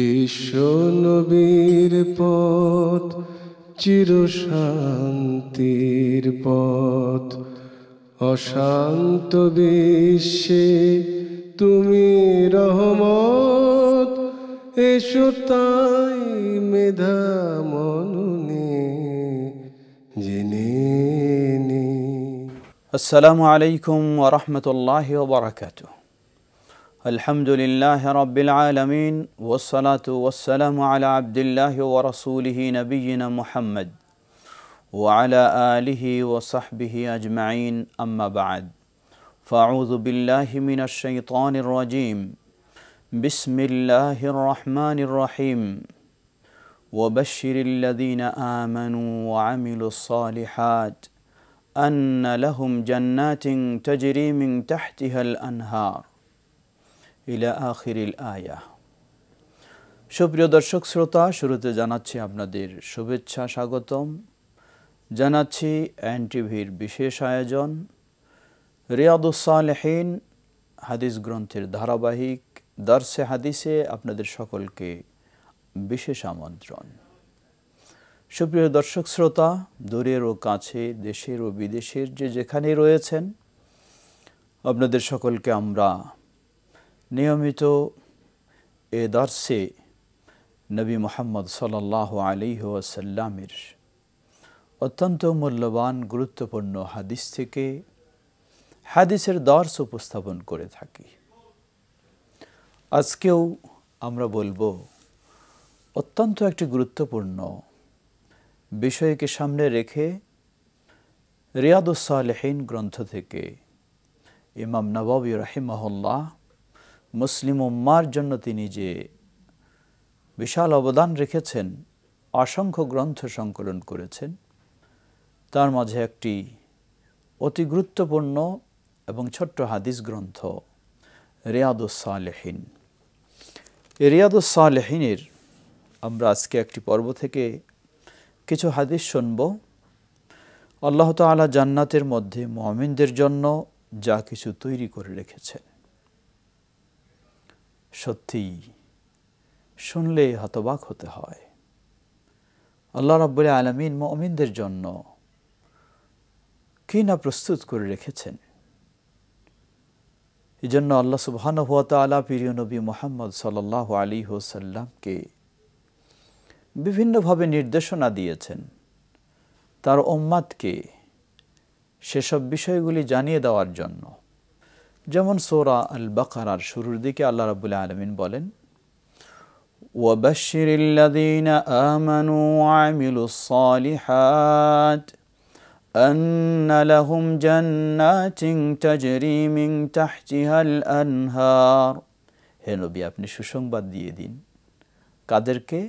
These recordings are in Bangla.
বিশ্ব নবীর পথ চিরশান্তির পথ, অশান্ত বিশ্বে তুমি রহমত। এসো তাই মেধা মননে জেনে নি। আসসালামু আলাইকুম ওয়া রাহমাতুল্লাহি ওয়া বারাকাতুহু। আলহামদুলিল্লাহি রাব্বিল আলামিন ওয়াসসালাতু ওয়াসসালামু আলা আবদিল্লাহি ওয়া রাসূলিহি নবিয়িনা মুহাম্মদ ওয়া আলা আলিহি ওয়া সাহবিহি আজমাইন, আম্মা বা'দ। ফাআউযু বিল্লাহি মিনাশ শাইতানির রাজীম। বিসমিল্লাহির রহমানির রহিম। ওয়া বাশশিরিল লাযীনা আমানু ওয়া আমিলুস সালিহাত আন্না লাহুম জান্নাতিন তাজরি মিন তাহতিহাল আনহার ইলা আখিরিল আয়া। সুপ্রিয় দর্শক শ্রোতা, শুরুতে জানাচ্ছি আপনাদের শুভেচ্ছা, স্বাগতম জানাচ্ছি এনটিভির বিশেষ আয়োজন রিয়াদুস সালেহিন হাদিস গ্রন্থের ধারাবাহিক দর্সে হাদিসে আপনাদের সকলকে বিশেষ আমন্ত্রণ। সুপ্রিয় দর্শক শ্রোতা, দূরের ও কাছে, দেশের ও বিদেশের যেখানে রয়েছেন, আপনাদের সকলকে আমরা নিয়মিত এ দর্সে নবী মুহাম্মদ সাল্লাল্লাহু আলাইহি ওয়াসাল্লামের অত্যন্ত মূল্যবান গুরুত্বপূর্ণ হাদিস থেকে হাদিসের দর্স উপস্থাপন করে থাকি। আজকেও আমরা বলবো অত্যন্ত একটি গুরুত্বপূর্ণ বিষয়কে সামনে রেখে রিয়াদুস সালেহিন গ্রন্থ থেকে ইমাম নববী রাহিমাহুল্লাহ মুসলিম উম্মার জন্য তিনি যে বিশাল অবদান রেখেছেন, অসংখ্য গ্রন্থ সংকলন করেছেন, তার মাঝে একটি অতি গুরুত্বপূর্ণ এবং ছোট্ট হাদিস গ্রন্থ রিয়াদুস সালেহিন। এই রিয়াদুস সালেহিনের আমরা আজকে একটি পর্ব থেকে কিছু হাদিস শুনব। আল্লাহ তাআলা জান্নাতের মধ্যে মুমিনদের জন্য যা কিছু তৈরি করে রেখেছেন, সত্যি শুনলে হতবাক হতে হয়। আল্লাহ রাব্বুল আলামিন মুমিনদের জন্য কি না প্রস্তুত করে রেখেছেন। এই জন্য আল্লাহ সুবহানাহু ওয়া তাআলা প্রিয় নবী মুহাম্মদ সাল্লাল্লাহু আলাইহি ওয়াসাল্লামকে বিভিন্নভাবে নির্দেশনা দিয়েছেন তার উম্মাতকে সেসব বিষয়গুলি জানিয়ে দেওয়ার জন্য। যেমন সূরা আল বাকারার শুরুর দিকে আল্লাহ রাব্বুল আলামিন বলেন, ওয়া বাশশিরিল লাযীনা আমানু ওয়া আমিলুস সালিহাত আন্না লাহুম জান্নাতিন তাজরি মিন তাহতিহাল আনহার। হে নবী, আপনি সুসংবাদ দিয়ে দিন কাদেরকে?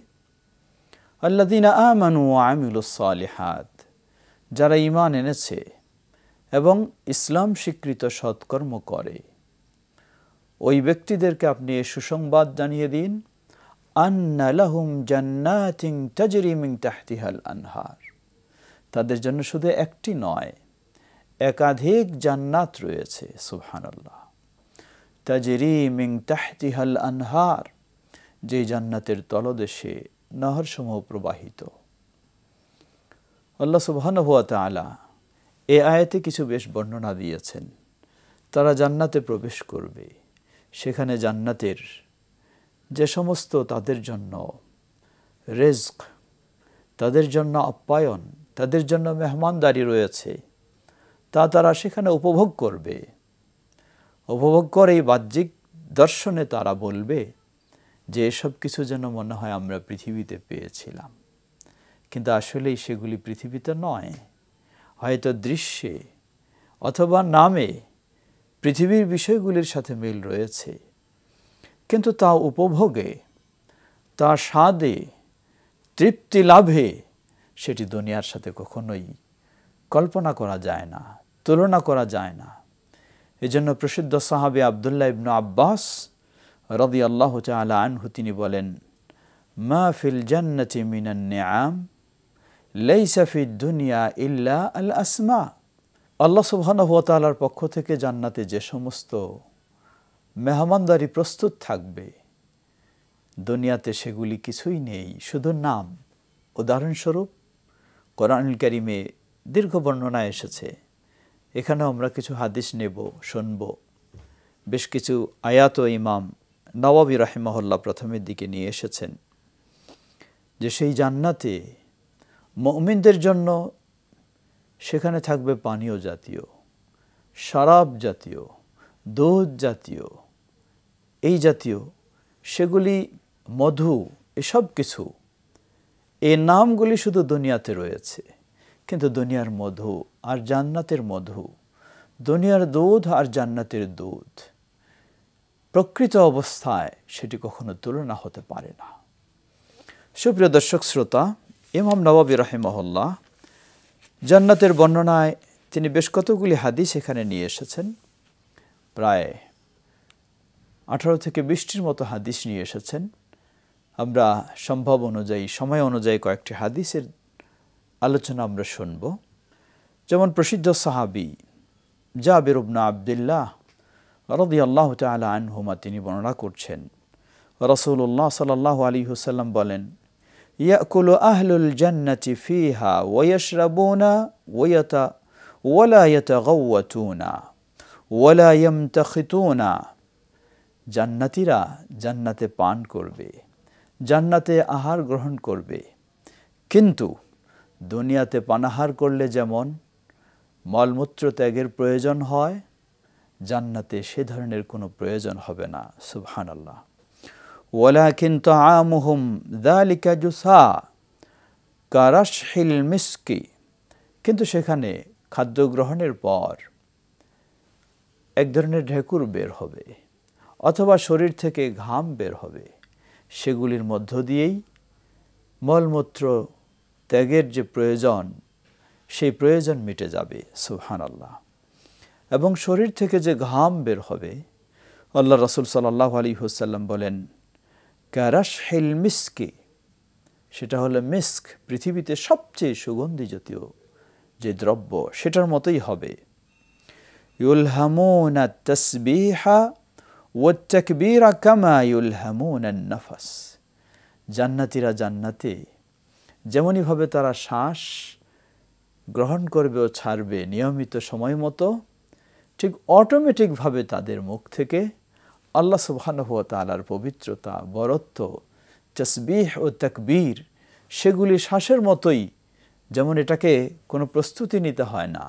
আল্লাযীনা আমানু ওয়া আমিলুস সালিহাত, যারা ঈমান এনেছে এবং ইসলাম স্বীকৃত সৎকর্ম করে, ওই ব্যক্তিদেরকে আপনি এই সুসংবাদ জানিয়ে দিন, আন্না লাহুম জান্নাতিন তাজরি মিন তাহতিহাল আনহার, তাদের জন্য শুধু একটি নয়, একাধিক জান্নাত রয়েছে। সুবহানাল্লাহ। তাজরি মিন তাহতিহাল আনহার, যে জান্নাতের তলদেশে নহরসমূহ প্রবাহিত। আল্লাহ সুবহানাহু ওয়া তাআলা এই আয়াতে কিছু বেশ বর্ণনা দিয়েছেন। তারা জান্নাতে প্রবেশ করবে, সেখানে জান্নাতের যে সমস্ত তাদের জন্য রিজক, তাদের জন্য আপ্যায়ন, তাদের জন্য মেহমানদারি রয়েছে, তা তারা সেখানে উপভোগ করবে। উপভোগ করে বাহ্যিক দর্শনে তারা বলবে যে এসব কিছু যেন মনে হয় আমরা পৃথিবীতে পেয়েছিলাম, কিন্তু আসলেই সেগুলি পৃথিবীতে নয়। হয়তো দৃশ্যে অথবা নামে পৃথিবীর বিষয়গুলির সাথে মিল রয়েছে, কিন্তু তা উপভোগে, তা স্বাদে, তৃপ্তি লাভে সেটি দুনিয়ার সাথে কখনোই কল্পনা করা যায় না, তুলনা করা যায় না। এজন্য প্রসিদ্ধ সাহাবী আব্দুল্লাহ ইবনে আব্বাস রাদিয়াল্লাহু তাআলা আনহু তিনি বলেন, মা ফিল জান্নাতি মিনান নিআম লাইসা ফিদ দুনিয়া ইল্লা আল আসমা। আল্লাহ সুবহানাহু ওয়া তাআলার পক্ষ থেকে জান্নাতে যে সমস্ত মেহমানদারি প্রস্তুত থাকবে, দুনিয়াতে সেগুলি কিছুই নেই, শুধু নাম। উদাহরণস্বরূপ কোরআনুল কারীমে দীর্ঘ বর্ণনা এসেছে, এখানেও আমরা কিছু হাদিস নেব, শুনব। বেশ কিছু আয়াত ও ইমাম নওয়াবী রাহিমাহুল্লাহ প্রথমের দিকে নিয়ে এসেছেন যে সেই জান্নাতে মুমিনদের জন্য সেখানে থাকবে পানীয় জাতীয়, শরাব জাতীয়, দুধ জাতীয়, এই জাতীয় সেগুলি, মধু, এসব কিছু, এই নামগুলি শুধু দুনিয়াতে রয়েছে। কিন্তু দুনিয়ার মধু আর জান্নাতের মধু, দুনিয়ার দুধ আর জান্নাতের দুধ, প্রকৃত অবস্থায় সেটি কখনো তুলনা হতে পারে না। সুপ্রিয় দর্শক শ্রোতা, ইমাম নওয়াবী রাহিমাহুল্লাহ জান্নাতের বর্ণনায় তিনি বেশ কতগুলি হাদিস এখানে নিয়ে এসেছেন। প্রায় 18 থেকে 20টির মতো হাদিস নিয়ে এসেছেন। আমরা সম্ভব অনুযায়ী, সময় অনুযায়ী কয়েকটি হাদিসের আলোচনা আমরা শুনব। যেমন প্রসিদ্ধ সাহাবী জাবির ইবনে আব্দুল্লাহ রাদিয়াল্লাহু তাআলা আনহুমা তিনি বর্ণনা করছেন, রাসূলুল্লাহ সাল্লাল্লাহু আলাইহি ওয়াসাল্লাম বলেন, ইয়াকুলু আহলুল জান্নাতি ফিহা ওয়া ইয়াশরাবুনা ওয়া লা ইয়াতাগাওয়াতুনা ওয়া লা ইয়ামতাখিতুনা। জান্নাতীরা জান্নাতে পান করবে, জান্নাতে আহার গ্রহণ করবে, কিন্তু দুনিয়াতে পানাহার করলে যেমন মলমূত্র ত্যাগের প্রয়োজন হয়, জান্নাতে সে ধরনের কোনো প্রয়োজন হবে না। সুবহানাল্লাহ। ওয়ালাকিন তাআমুহুম যালিকা জুসা কারাশহিল মিসকি। কিন্তু সেখানে খাদ্য গ্রহণের পর এক ধরনের ঢেকুর বের হবে অথবা শরীর থেকে ঘাম বের হবে, সেগুলির মধ্য দিয়েই মলমূত্র ত্যাগের যে প্রয়োজন, সেই প্রয়োজন মিটে যাবে। সুবহানাল্লাহ। এবং শরীর থেকে যে ঘাম বের হবে, আল্লাহ রাসূল সাল্লাল্লাহু আলাইহি ওয়াসাল্লাম বলেন, কারাশহিল মিসকি, সেটা হলো মিস্ক, পৃথিবীতে সবচেয়ে সুগন্ধি জাতীয় যে দ্রব্য, সেটার মতোই হবে। ইউলহামুনা তাসবিহা ওয়াত তাকবীরা কামা ইউলহামুনা নাফাস। জান্নাতীরা জান্নাতে যেমনইভাবে তারা শ্বাস গ্রহণ করবে ও ছাড়বে নিয়মিত সময় মতো, ঠিক অটোমেটিকভাবে তাদের মুখ থেকে আল্লাহ সুবহানাহু ওয়া তাআলার পবিত্রতা, বরত্ব, তাসবিহ ও তাকবীর, সেগুলি শ্বাসের মতোই, যেমন এটাকে কোনো প্রস্তুতি নিতে হয় না,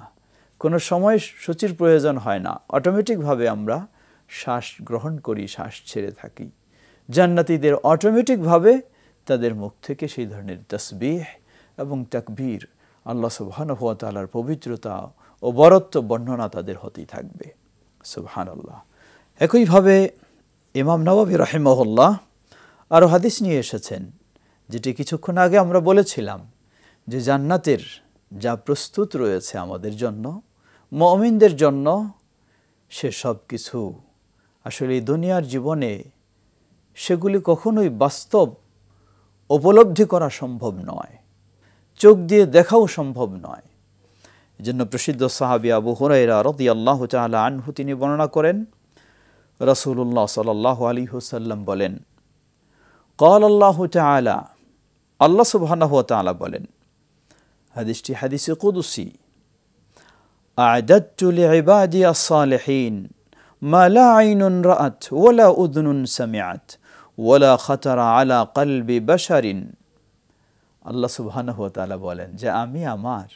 কোনো সময় সূচির প্রয়োজন হয় না, অটোমেটিকভাবে আমরা শ্বাস গ্রহণ করি, শ্বাস ছেড়ে থাকি। জান্নাতীদের অটোমেটিকভাবে তাদের মুখ থেকে সেই ধরনের তাসবিহ এবং তাকবীর, আল্লাহ সুবহানাহু ওয়া তাআলার পবিত্রতা ও বরত্ব বর্ণনা তাদের হতেই থাকবে। সুবহানাল্লাহ। একইভাবে ইমাম নওয়াবী রাহিমাহুল্লাহ আরও হাদিস নিয়ে এসেছেন, যেটি কিছুক্ষণ আগে আমরা বলেছিলাম যে জান্নাতের যা প্রস্তুত রয়েছে আমাদের জন্য, মুমিনদের জন্য, সে সব কিছু আসলে দুনিয়ার জীবনে সেগুলি কখনোই বাস্তব উপলব্ধি করা সম্ভব নয়, চোখ দিয়ে দেখাও সম্ভব নয়। এজন্য প্রসিদ্ধ সাহাবী আবু হুরায়রা রাদিয়াল্লাহু তাআলা আনহু তিনি বর্ণনা করেন, রাসূলুল্লাহ সাল্লাল্লাহু আলাইহি ওয়াসাল্লাম বলেন, ক্বাল আল্লাহু তাআলা, আল্লাহ সুবহানাহু ওয়া তাআলা বলেন, হাদিসটি হাদিসে কুদসি, আ'দাদতু লিইবাদি আস-সালিহিন মা লা আইনুন রাআত ওয়া লা উযুনুন সামিআত ওয়া লা খাতারা আলা কলবি বাশারিন। আল্লাহ সুবহানাহু ওয়া তাআলা বলেন যে আমি আমার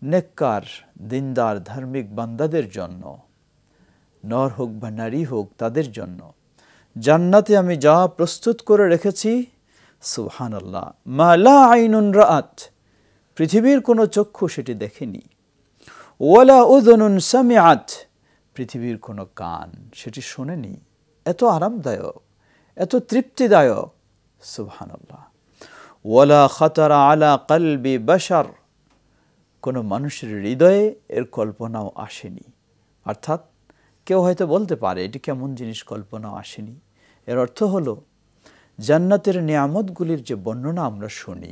নেককার, দিনদার, ধার্মিক বান্দাদের জন্য, নর হোক বা নারী হোক, তাদের জন্য জান্নাতে আমি যা প্রস্তুত করে রেখেছি, সুবহানাল্লাহ, মা লা আইনুন রাআত, পৃথিবীর কোনো চক্ষু সেটি দেখেনি, ওয়ালা উযুনুন সামিআত, পৃথিবীর কোনো কান সেটি শোনেনি। এত আরামদায়ক, এত তৃপ্তিদায়ক, সুবহানাল্লাহ। ওয়ালা খাতারা আলা কলবি বাশার, কোনো মানুষের হৃদয়ে এর কল্পনাও আসেনি। অর্থাৎ কেউ হয়তো বলতে পারে এটি কেমন জিনিস, কল্পনাও আসেনি। এর অর্থ হলো জান্নাতের নিয়ামতগুলির যে বর্ণনা আমরা শুনি,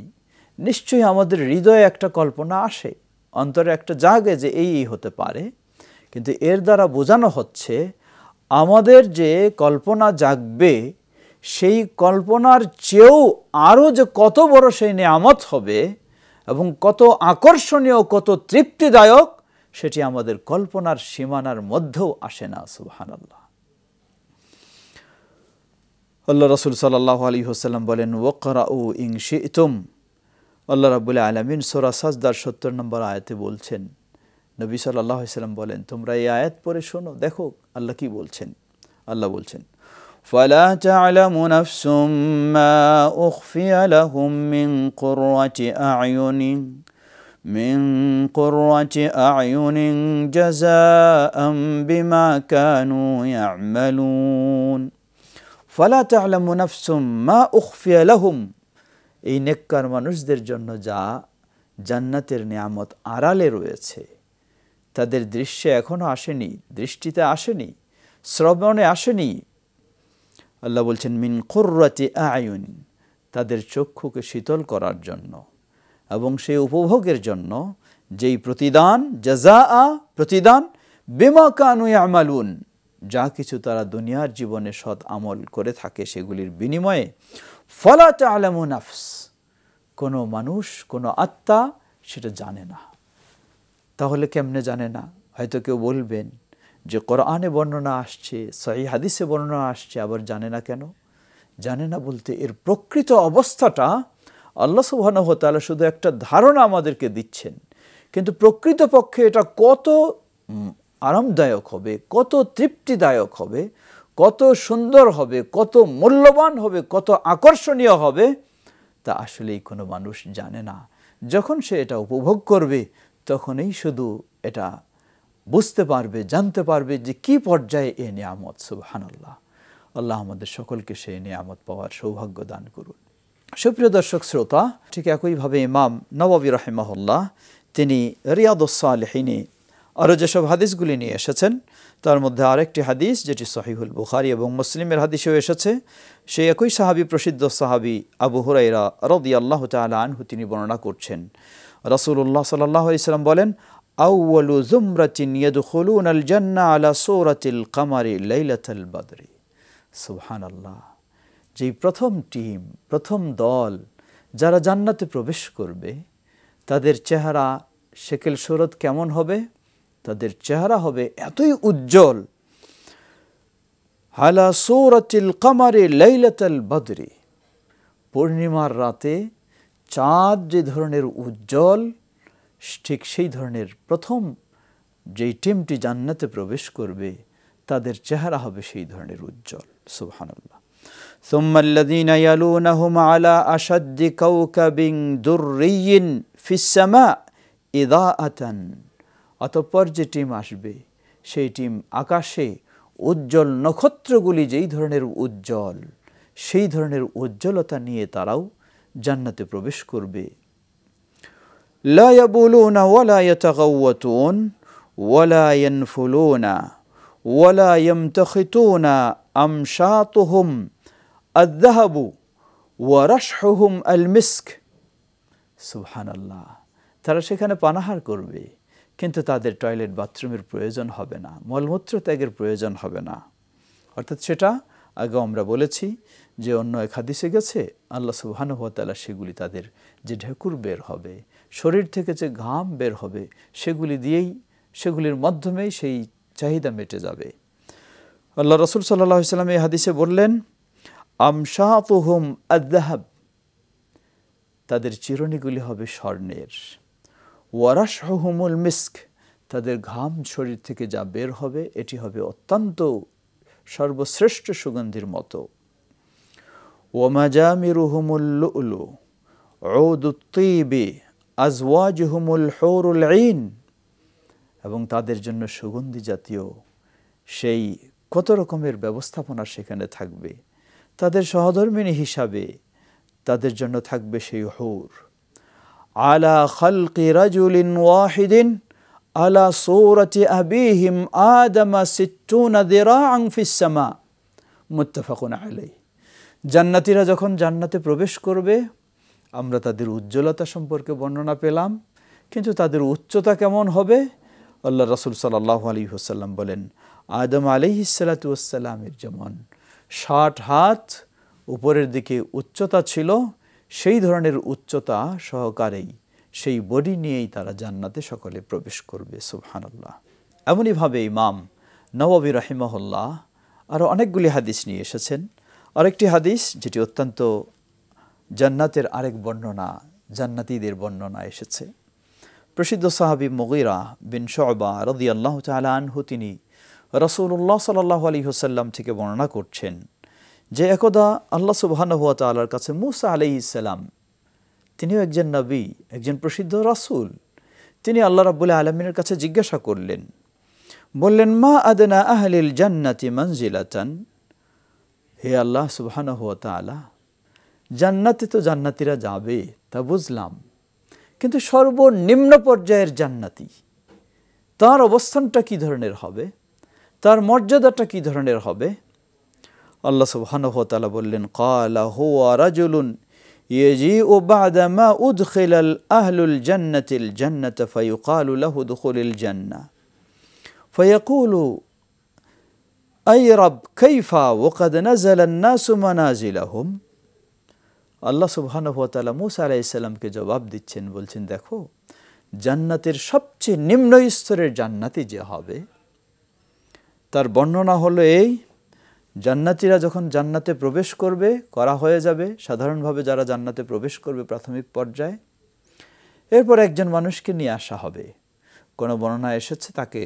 নিশ্চয়ই আমাদের হৃদয়ে একটা কল্পনা আসে, অন্তরে একটা জাগে যে এই হতে পারে, কিন্তু এর দ্বারা বোঝানো হচ্ছে আমাদের যে কল্পনা জাগবে সেই কল্পনার চেয়েও আরও যে কত বড় সেই নিয়ামত হবে এবং কত আকর্ষণীয়, কত তৃপ্তিদায়ক, সেটি আমাদের কল্পনার সীমানার মধ্যেও আসে না। সুবহানাল্লাহ। আল্লাহ রাসূল সাল্লাল্লাহু আলাইহি ওয়াসাল্লাম বলেন, ওয়াকরাউ ইন শি'তুম। আল্লাহ রাব্বুল আলামিন সূরা সাজদার ৭০ নম্বর আয়াতে বলছেন, নবী সাল্লাল্লাহু আলাইহি ওয়াসাল্লাম বলেন, তোমরা এই আয়াত পড়ে শোনো, দেখো আল্লাহ কি বলছেন। আল্লাহ বলছেন, ফালা তা'লামু নাফসুম মা উখফিয়া লাহুম মিন কুররাতি আ'য়ুনিন জাযাআম বিমা কানু ইয়া'মালুন। ফালা তা'লামু নাফসুম মা উখফিয়া লাহুম, এই নেককার মানুষদের জন্য যা জান্নাতের নিয়ামত আড়ালে রয়েছে, তাদের দৃশ্যে এখনো আসেনি, দৃষ্টিতে আসেনি, শ্রবণে আসেনি। আল্লাহ বলছেন মিন কুররাতি আ'য়ুন, তাদের চক্ষুকে শীতল করার জন্য এবং সেই উপভোগের জন্য যেই প্রতিদান, জাযাআ প্রতিদান, বিমা কানু ইয়ামালুন, যা কিছু তারা দুনিয়ার জীবনে সৎ আমল করে থাকে সেগুলির বিনিময়ে। ফালা তা'লামু নাফস, কোনো মানুষ, কোনো আত্মা সেটা জানে না। তাহলে কেমনে জানে না? হয়তো কেউ বলবেন যে কোরআনে বর্ণনা আসছে, সহিহ হাদিসে বর্ণনা আসছে, আবার জানে না কেন? জানে না বলতে এর প্রকৃত অবস্থাটা আল্লাহ সুবহানাহু ওয়া তাআলা শুধু একটা ধারণা আমাদেরকে দিচ্ছেন, কিন্তু প্রকৃতপক্ষে এটা কত আরামদায়ক হবে, কত তৃপ্তিদায়ক হবে, কত সুন্দর হবে, কত মূল্যবান হবে, কত আকর্ষণীয় হবে, তা আসলেই কোনো মানুষ জানে না। যখন সে এটা উপভোগ করবে তখনই শুধু এটা বুঝতে পারবে, জানতে পারবে যে কি পর্যায়ে এ নিয়ামত। সুবহানাল্লাহ। আল্লাহ আমাদের সকলকে সেই নিয়ামত পাওয়ার সৌভাগ্য দান করুন। সুপ্রিয় দর্শক শ্রোতা, ঠিক একইভাবে ইমাম নববী রাহিমাহুল্লাহ তিনি রিয়াদুস সালিহিনে আরও যেসব হাদিসগুলি নিয়ে এসেছেন, তার মধ্যে আরেকটি হাদিস যেটি সহিহুল বুখারী এবং মুসলিমের হাদিসেও এসেছে, সেই একই সাহাবী, প্রসিদ্ধ সাহাবী আবু হুরায়রা রাদিয়াল্লাহু তাআলা আনহু তিনি বর্ণনা করছেন, রাসূলুল্লাহ সাল্লাল্লাহু আলাইহি ওয়াসাল্লাম বলেন, আউয়ালু যুমরাতিন ইয়াদখুলুনাল জান্নাহ আলা সূরাতিল কমারি লাইলাতাল বদরি। সুবহানাল্লাহ। যেই প্রথম টিম, প্রথম দল যারা জান্নাতে প্রবেশ করবে, তাদের চেহারা শেকেল সুরত কেমন হবে? তাদের চেহারা হবে এতই উজ্জ্বল, আলা সূরাতিল কমারি লাইলাতাল বদরি, পূর্ণিমার রাতে চাঁদ যে ধরনের উজ্জ্বল, ঠিক সেই ধরনের প্রথম যেই টিমটি জান্নাতে প্রবেশ করবে তাদের চেহারা হবে সেই ধরনের উজ্জ্বল। সুবহানাল্লাহ। সুম্মা আল্লাযীনা ইয়ালুনাহুম আলা আশাদ্দি কাওকাবিন দুররিয়্যিন ফিস সামা ইদাআতান, অতঃপর যে টিম আসবে সেই টিম আকাশে উজ্জ্বল নক্ষত্রগুলি যেই ধরনের উজ্জ্বল, সেই ধরনের উজ্জ্বলতা নিয়ে তারাও জান্নাতে প্রবেশ করবে। লা ইয়াবুলুনা ওয়ালা ইয়াতাগাওয়াতুন ওয়ালা ইয়ানফুলুনা ওয়ালা ইয়ামতাখিতুনা আমশাতুহুম আয-যাহাবু ওয়া রাশহুহুম আল-মিস্ক। সুবহানাল্লাহ। তারা সেখানে পানাহার করবে, কিন্তু তাদের টয়লেট বাথরুমের প্রয়োজন হবে না, মলমূত্র ত্যাগের প্রয়োজন হবে না। অর্থাৎ সেটা আগে আমরা বলেছি যে অন্য এক হাদিসে গেছে, আল্লাহ সুবহানাহু ওয়া তাআলা সেগুলি তাদের যে ঢেকুর বের হবে, শরীর থেকে যে ঘাম বের হবে, সেগুলির মাধ্যমেই সেই চাহিদা মেটে যাবে। আল্লাহ রাসূল সাল্লাল্লাহু আলাইহি ওয়াসাল্লাম এই হাদিসে বললেন, আমশাতুহুম আয-যাহাব, তাদের চিরুনিগুলি হবে স্বর্ণের, ওয়া রাশহুহুমুল মিস্ক, তাদের ঘাম শরীর থেকে যা বের হবে এটি হবে অত্যন্ত সর্বশ্রেষ্ঠ সুগন্ধির মতো। ওয়া মাজামিরুহুমুল লু'লু উদুত তিবি আজওয়াজুহুমুল হুরুল আইন, এবং তাদের জন্য সুগন্ধি জাতীয় সেই কত রকমের ব্যবস্থাপনা সেখানে থাকবে। তাদের সহধর্মিণী হিসাবে তাদের জন্য থাকবে সেই হুর। আলা খালকি রাজুলিন ওয়াহিদিন আলা সূরাতি আবিহিম আদম ৬০ যিরাআন ফিস সামা, মুত্তাফাকুন আলাইহি। জান্নাতীরা যখন জান্নাতে প্রবেশ করবে, আমরা তাদের উজ্জ্বলতা সম্পর্কে বর্ণনা পেলাম, কিন্তু তাদের উচ্চতা কেমন হবে? আল্লাহ রাসূল সাল্লাল্লাহু আলাইহি ওয়াসাল্লাম বলেন, আদম আলাইহিস সালাতু ওয়াস সালামের যেমন ৬০ হাত উপরের দিকে উচ্চতা ছিল, সেই ধরনের উচ্চতা সহকারেই সেই বডি নিয়েই তারা জান্নাতে সকলে প্রবেশ করবে। সুবহানাল্লাহ। এমনইভাবে ইমাম নওয়াবী রাহিমাহুল্লাহ আরও অনেকগুলি হাদিস নিয়ে এসেছেন। আরেকটি হাদিস যেটি অত্যন্ত জান্নাতের আরেক বর্ণনা, জান্নাতীদের বর্ণনা এসেছে। প্রসিদ্ধ সাহাবী মুগীরা বিন শুবা রাদিয়াল্লাহু তাআলা আনহু তিনি রাসূলুল্লাহ সাল্লাল্লাহু আলাইহি ওয়াসাল্লাম থেকে বর্ণনা করছেন যে একদা আল্লাহ সুবহানাহু ওয়া তাআলার কাছে মূসা আলাইহিস সালাম, তিনিও একজন নবী, একজন প্রসিদ্ধ রাসূল, তিনি আল্লাহ রাব্বুল আলামিনের কাছে জিজ্ঞাসা করলেন, বললেন, মা আদনা আহলিল জান্নাতি মানজিলাতান, হে আল্লাহ সুবহানাহু ওয়া তাআলা, জান্নাতে তো জান্নাতীরা যাবে তা বুঝলাম, কিন্তু সর্বনিম্ন পর্যায়ের জান্নাতি তার অবস্থানটা কি ধরনের হবে, তার মর্যাদাটা কি ধরনের হবে? আল্লাহ সুবহানাহু ওয়া তাআলা বললেন, ক্বালা হুয়া রাজুলুন ইয়াজিউ বা'দা মা উদখিলাল আহলুল জান্নাতিল জান্নাতা ফায়ুকালু লাহু দুখুলিল জান্নাহ ফায়াকুলু আই রাব কাইফা ওয়া ক্বাদ নাযালান নাসু মানাজিলাহুম। আল্লাহ সুবহানাহু ওয়া তাআলা মূসা আলাইহিস সালামকে জবাব দিচ্ছেন, বলছেন, দেখো, জান্নাতের সবচেয়ে নিম্ন স্তরের জান্নাতি যে হবে তার বর্ণনা হলো এই, জান্নাতীরা যখন জান্নাতে প্রবেশ করবে, করা হয়ে যাবে সাধারণভাবে যারা জান্নাতে প্রবেশ করবে প্রাথমিক পর্যায়ে, এরপর একজন মানুষকে নিয়ে আসা হবে। কোনো বর্ণনা এসেছে তাকে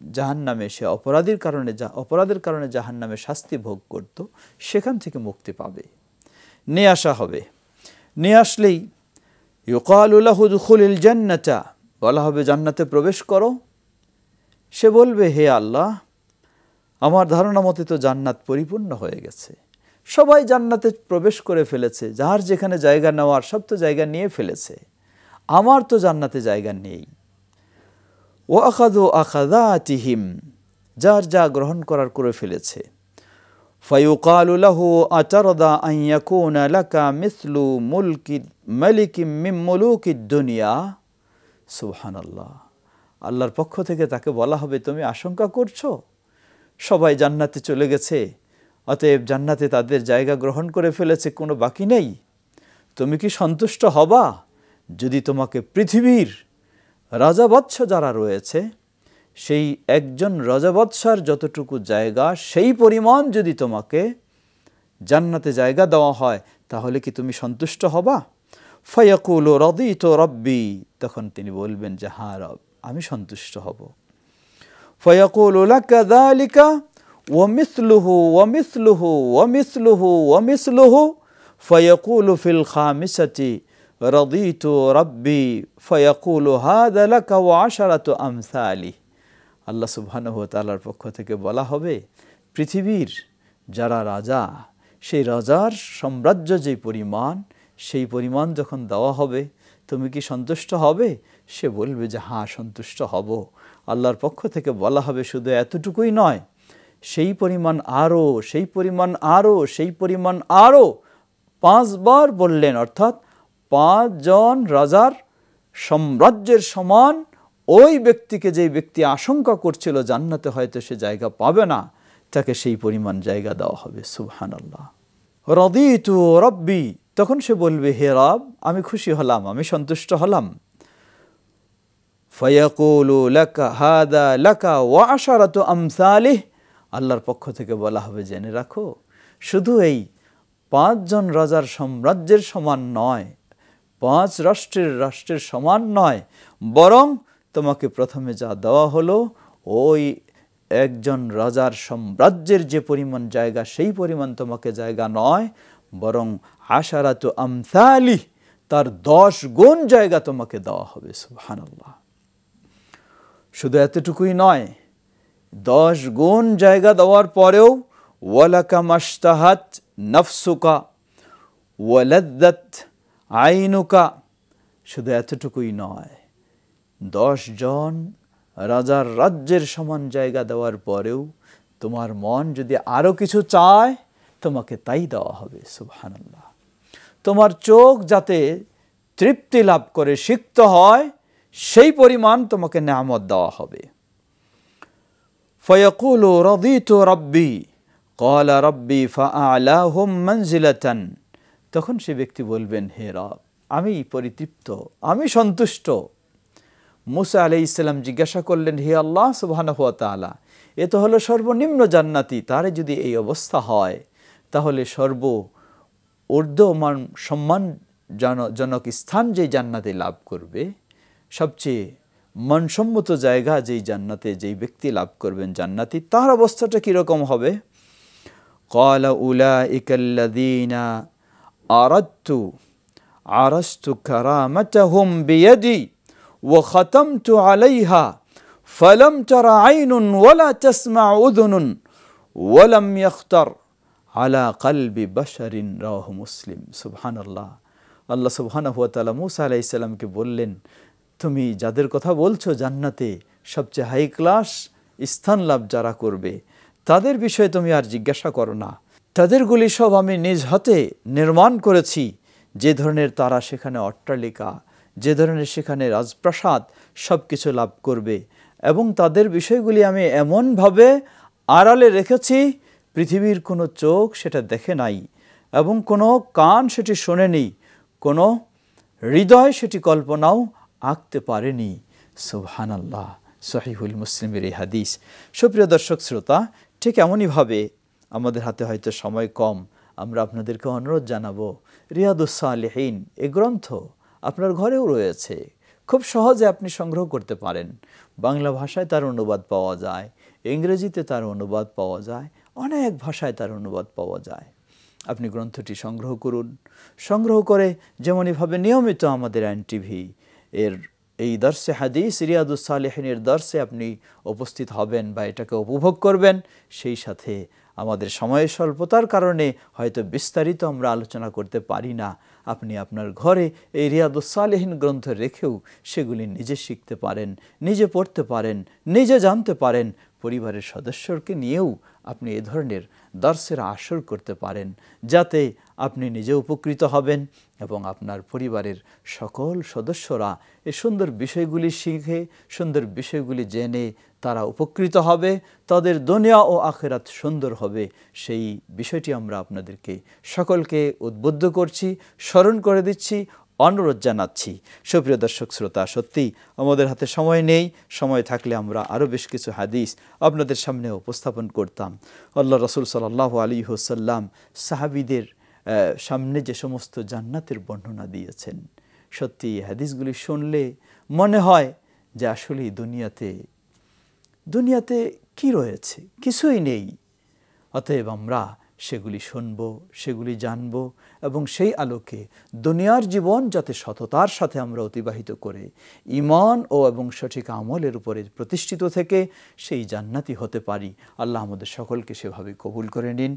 জাহান্নামে, সে অপরাধের কারণে জাহান্নামে শাস্তি ভোগ করত, সেখান থেকে মুক্তি পাবে, নিয়ে আসা হবে। নিয়ে আসলেই ইউকালু লাহু দুখুলিল জান্নাতা, বলা হবে জান্নাতে প্রবেশ করো। সে বলবে, হে আল্লাহ, আমার ধারণা মতে তো জান্নাত পরিপূর্ণ হয়ে গেছে, সবাই জান্নাতে প্রবেশ করে ফেলেছে, যার যেখানে জায়গা নেওয়ার সব তো জায়গা নিয়ে ফেলেছে, আমার তো জান্নাতে জায়গা নেই। ওয়া আখাযু আখাযাতিহিম, যার যা গ্রহণ করার করে ফেলেছে। ফায়ুকালু লাহু আতারদা আন ইয়াকুনা লাকা মিসলু মুলকি মালিকিম মিন মুলুকিদ দুনিয়া। সুবহানাল্লাহ। আল্লাহর পক্ষ থেকে তাকে বলা হবে, তুমি আশঙ্কা করছো সবাই জান্নাতে চলে গেছে, অতএব জান্নাতে তাদের জায়গা গ্রহণ করে ফেলেছে, কোনো বাকি নেই, তুমি কি সন্তুষ্ট হবা যদি তোমাকে পৃথিবীর রাজাবৎস যারা রয়েছে সেই একজন রাজাবৎসার যতটুকু জায়গা সেই পরিমাণ যদি তোমাকে জান্নাতে জায়গা দেওয়া হয়, তাহলে কি তুমি সন্তুষ্ট হবা? ফায়াকুলু রাদিতু রাব্বি, তখন তিনি বলবেন যে হ্যাঁ রব, আমি সন্তুষ্ট হব। ফায়াকুলু লাকা যালিকা ওয়া মিসলুহু ওয়া মিসলুহু ওয়া মিসলুহু ওয়া মিসলুহু ফায়াকুলু ফিল খামিসাতি রাদিতু রাব্বি ফায়াকুলু হাযা লাকা ওয়া আশারাতু আমসালি। আল্লাহ সুবহানাহু ওয়া তাআলার পক্ষ থেকে বলা হবে, পৃথিবীর যারা রাজা, সেই রাজার সাম্রাজ্য যে পরিমাণ, সেই পরিমাণ যখন দেওয়া হবে, তুমি কি সন্তুষ্ট হবে? সে বলবে যে হ্যাঁ, সন্তুষ্ট হব। আল্লাহর পক্ষ থেকে বলা হবে, শুধু এতটুকুই নয়, সেই পরিমাণ আরও, সেই পরিমাণ আরও, সেই পরিমাণ আরও 5 বার বললেন, অর্থাৎ 5 জন রাজার সাম্রাজ্যের সমান ওই ব্যক্তিকে, যেই ব্যক্তি আশঙ্কা করছিল জান্নাতে হয়তো সে জায়গা পাবে না, তাকে সেই পরিমাণ জায়গা দেওয়া হবে। সুবহানাল্লাহ। রাদিতু রাব্বি, তখন সে বলবে, হে রব, আমি খুশি হলাম, আমি সন্তুষ্ট হলাম। ফায়াকুলু লাকা হাদা লাকা ওয়া আশারাতু আমসালিহ, আল্লাহর পক্ষ থেকে বলা হবে, জেনে রাখো, শুধু এই 5 জন রাজার সাম্রাজ্যের সমান নয়, 5 রাষ্ট্রের সমান নয়, বরং তোমাকে প্রথমে যা দেওয়া হলো ওই একজন রাজার সাম্রাজ্যের যে পরিমাণ জায়গা, সেই পরিমাণ তোমাকে জায়গা নয়, বরং আশারাতু আমসালিহ, তার 10 গুণ জায়গা তোমাকে দেওয়া হবে। সুবহানাল্লাহ। শুধু এতটুকুই নয়, 10 গুণ জায়গা দেওয়ার পরেও ওয়ালাকা মাশতাহাত নাফসুকা ওয়ালাদ্দাত আইনুকা, শুধু এতটুকুই নয়, 10 জন রাজার রাজ্যের সমান জায়গা দেওয়ার পরেও তোমার মন যদি আরও কিছু চায়, তোমাকে তাই দেওয়া হবে। সুবহানাল্লাহ। তোমার চোখ যাতে তৃপ্তি লাভ করে, সিক্ত হয়, সেই পরিমাণ তোমাকে নেয়ামত দেওয়া হবে। ফায়াকুলু রাদিতু রাব্বি ক্বালা রাব্বি ফাআলাহুম মানজিলাতান, তখন সে ব্যক্তি বলবেন, হে রব, আমি পরিতৃপ্ত, আমি সন্তুষ্ট। মুসা আলাইহিস সালাম জিজ্ঞাসা করলেন, হে আল্লাহ সুবহানাহু ওয়া তাআলা, এ তো হলো সর্বনিম্ন জান্নাতি, তারে যদি এই অবস্থা হয় তাহলে সর্ব ঊর্ধ্বমান সম্মানজনক স্থান যেই জান্নাতে লাভ করবে, সবচেয়ে মানসম্মত জায়গা যেই জান্নাতে যেই ব্যক্তি লাভ করবেন জান্নাতি, তার অবস্থাটা কীরকম হবে? ক্বালা উলাইকাল্লাযীনা আরাস্তু কারামাতাহুম বিয়াদি ওয়া খাতামতু আলাইহা ফালাম তারা আইনুন ওয়ালা তাসমা উযুনুন ওয়ালাম ইয়াখতার আলা কলবি বাশারিন, রাওয়াহু মুসলিম। সুবহানাল্লাহ। আল্লাহ সুবহানাহু ওয়া তাআলা মুসা আলাইহিস সালামকে বললেন, তুমি যাদের কথা বলছো জান্নাতে সবচেয়ে হাই ক্লাস স্থান লাভ যারা করবে, তাদের বিষয়ে তুমি আর জিজ্ঞাসা করো না। তাদেরগুলি সব আমি নিজ হাতে নির্মাণ করেছি। যে ধরনের তারা সেখানে অট্টালিকা, যে ধরনের সেখানে রাজপ্রাসাদ, সব কিছু লাভ করবে, এবং তাদের বিষয়গুলি আমি এমনভাবে আড়ালে রেখেছি পৃথিবীর কোনো চোখ সেটা দেখে নাই, এবং কোনো কান সেটি শোনেনি, কোনো হৃদয় সেটি কল্পনাও আঁকতে পারেনি। সুবহানাল্লাহ। সহিহুল মুসলিমের এই হাদিস। সুপ্রিয় দর্শক শ্রোতা, ঠিক এমনইভাবে আমাদের হাতে হয়তো সময় কম, আমরা আপনাদেরকে অনুরোধ জানাবো, রিয়াদুস সালিহিন এ গ্রন্থ আপনার ঘরেও রয়েছে, খুব সহজে আপনি সংগ্রহ করতে পারেন। বাংলা ভাষায় তার অনুবাদ পাওয়া যায়, ইংরেজিতে তার অনুবাদ পাওয়া যায়, অনেক ভাষায় তার অনুবাদ পাওয়া যায়। আপনি গ্রন্থটি সংগ্রহ করুন। সংগ্রহ করে যেমনইভাবে নিয়মিত আমাদের NTV এর এই দর্সে হাদিস রিয়াদুস সালিহিনের দর্সে আপনি উপস্থিত হবেন বা এটাকে উপভোগ করবেন, সেই সাথে আমাদের সময়ের স্বল্পতার কারণে হয়তো বিস্তারিত আমরা আলোচনা করতে পারি না। আপনি আপনার ঘরে এই রিয়াদুস সালিহিন গ্রন্থ রেখেও সেগুলি নিজে শিখতে পারেন, নিজে পড়তে পারেন, নিজে জানতে পারেন। পরিবারের সদস্যকে নিয়েও আপনি এ ধরনের দর্সের আসর করতে পারেন, যাতে আপনি নিজে উপকৃত হবেন এবং আপনার পরিবারের সকল সদস্যরা এই সুন্দর বিষয়গুলি শিখে, সুন্দর বিষয়গুলি জেনে তারা উপকৃত হবে, তাদের দুনিয়া ও আখিরাত সুন্দর হবে। সেই বিষয়টি আমরা আপনাদেরকে সকলকে উদ্বুদ্ধ করছি, স্মরণ করে দিচ্ছি, অনুরোধ জানাচ্ছি। সুপ্রিয় দর্শক শ্রোতা, সত্যি আমাদের হাতে সময় নেই, সময় থাকলে আমরা আরও বেশ কিছু হাদিস আপনাদের সামনে উপস্থাপন করতাম। আল্লাহ রাসূল সাল্লাল্লাহু আলাইহি ওয়াসাল্লাম সাহাবীদের সামনে যে সমস্ত জান্নাতের বর্ণনা দিয়েছেন, সত্যি হাদিসগুলি শুনলে মনে হয় যে আসলেই দুনিয়াতে কি রয়েছে, কিছুই নেই। অতএব আমরা সেগুলি শুনব, সেগুলি জানব, এবং সেই আলোকে দুনিয়ার জীবন যাতে সততার সাথে আমরা অতিবাহিত করে ঈমান এবং সঠিক আমলের উপরে প্রতিষ্ঠিত থেকে সেই জান্নাতি হতে পারি। আল্লাহ আমাদের সকলকে সেভাবে কবুল করে নিন।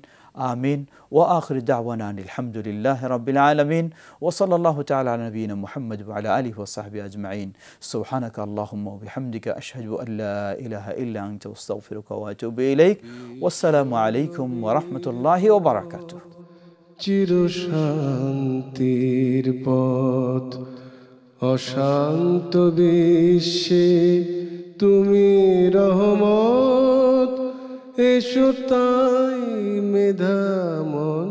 আমিন। ওয়া আখিরু দাওয়ানা আনিল হামদুলিল্লাহি রাব্বিল আলামিন ওয়া সাল্লাল্লাহু তাআলা আলা নবিয়িনা মুহাম্মদ ওয়া আলা আলিহি ওয়া সাহবিহি আজমাইন। সুবহানাকা আল্লাহুম্মা ওয়া বিহামদিকা আশহাদু আল্লা ইলাহা ইল্লা আনতা আস্তাগফিরুকা ওয়া আতুবু ইলাইক। ওয়াসসালামু আলাইকুম ওয়া রাহমাতুল্লাহি ওয়া বারাকাতুহু। চিরশান্তির পথ অশান্ত বিশ্বে তুমি রহমত, এসো তাই মেধা মন